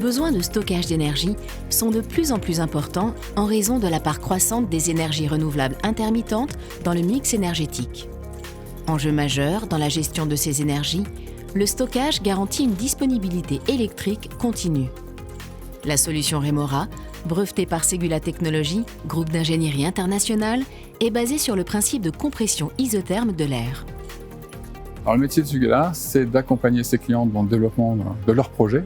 besoins de stockage d'énergie sont de plus en plus importants en raison de la part croissante des énergies renouvelables intermittentes dans le mix énergétique. Enjeu majeur dans la gestion de ces énergies, le stockage garantit une disponibilité électrique continue. La solution Remora, brevetée par Segula Technologies, groupe d'ingénierie international, est basée sur le principe de compression isotherme de l'air. Alors, le métier de Segula, c'est d'accompagner ses clients dans le développement de leurs projets.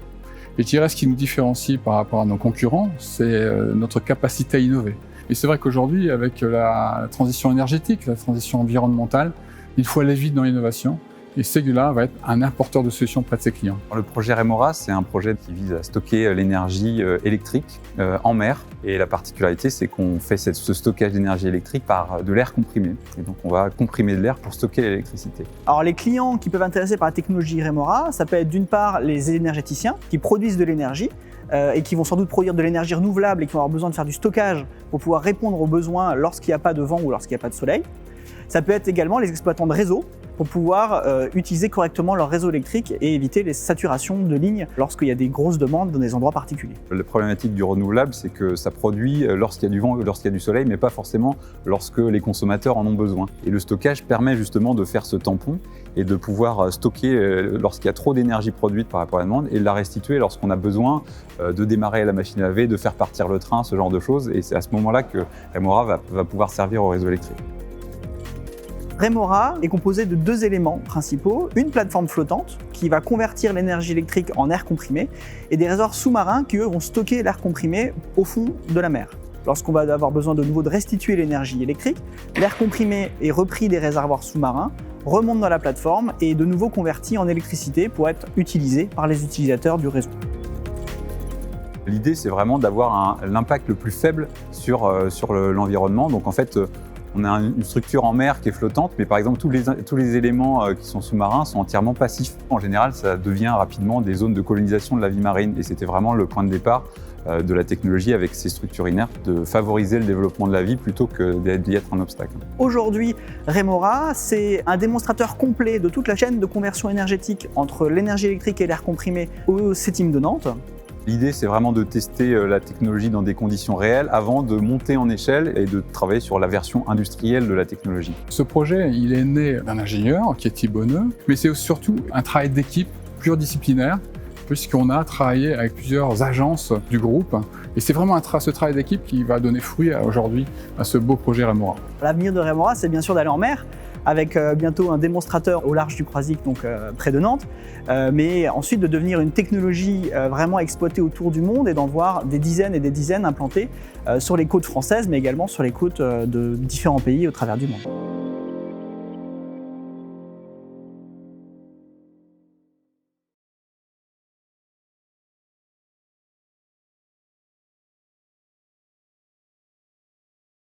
Et je dirais ce qui nous différencie par rapport à nos concurrents, c'est notre capacité à innover. Et c'est vrai qu'aujourd'hui, avec la transition énergétique, la transition environnementale, il faut aller vite dans l'innovation. Et Segula va être un apporteur de solutions près de ses clients. Le projet Remora, c'est un projet qui vise à stocker l'énergie électrique en mer. Et la particularité, c'est qu'on fait ce stockage d'énergie électrique par de l'air comprimé. Et donc, on va comprimer de l'air pour stocker l'électricité. Alors, les clients qui peuvent être intéressés par la technologie Remora, ça peut être d'une part les énergéticiens qui produisent de l'énergie et qui vont sans doute produire de l'énergie renouvelable et qui vont avoir besoin de faire du stockage pour pouvoir répondre aux besoins lorsqu'il n'y a pas de vent ou lorsqu'il n'y a pas de soleil. Ça peut être également les exploitants de réseau pour pouvoir utiliser correctement leur réseau électrique et éviter les saturations de lignes lorsqu'il y a des grosses demandes dans des endroits particuliers. La problématique du renouvelable, c'est que ça produit lorsqu'il y a du vent ou lorsqu'il y a du soleil, mais pas forcément lorsque les consommateurs en ont besoin. Et le stockage permet justement de faire ce tampon et de pouvoir stocker lorsqu'il y a trop d'énergie produite par rapport à la demande et de la restituer lorsqu'on a besoin de démarrer la machine à laver, de faire partir le train, ce genre de choses. Et c'est à ce moment-là que Remora va pouvoir servir au réseau électrique. Remora est composé de deux éléments principaux, une plateforme flottante qui va convertir l'énergie électrique en air comprimé et des réservoirs sous-marins qui eux vont stocker l'air comprimé au fond de la mer. Lorsqu'on va avoir besoin de nouveau de restituer l'énergie électrique, l'air comprimé est repris des réservoirs sous-marins, remonte dans la plateforme et est de nouveau converti en électricité pour être utilisé par les utilisateurs du réseau. L'idée, c'est vraiment d'avoir l'impact le plus faible sur l'environnement. Donc en fait, on a une structure en mer qui est flottante, mais par exemple, tous les éléments qui sont sous-marins sont entièrement passifs. En général, ça devient rapidement des zones de colonisation de la vie marine. Et c'était vraiment le point de départ de la technologie avec ces structures inertes, de favoriser le développement de la vie plutôt que d'y être un obstacle. Aujourd'hui, Remora, c'est un démonstrateur complet de toute la chaîne de conversion énergétique entre l'énergie électrique et l'air comprimé au CETIM de Nantes. L'idée, c'est vraiment de tester la technologie dans des conditions réelles avant de monter en échelle et de travailler sur la version industrielle de la technologie. Ce projet, il est né d'un ingénieur qui est Thibaut Neu, mais c'est surtout un travail d'équipe pluridisciplinaire, puisqu'on a travaillé avec plusieurs agences du groupe. Et c'est vraiment ce travail d'équipe qui va donner fruit aujourd'hui à ce beau projet Remora. L'avenir de Remora, c'est bien sûr d'aller en mer, avec bientôt un démonstrateur au large du Croisic, donc près de Nantes, mais ensuite de devenir une technologie vraiment exploitée autour du monde et d'en voir des dizaines et des dizaines implantées sur les côtes françaises, mais également sur les côtes de différents pays au travers du monde.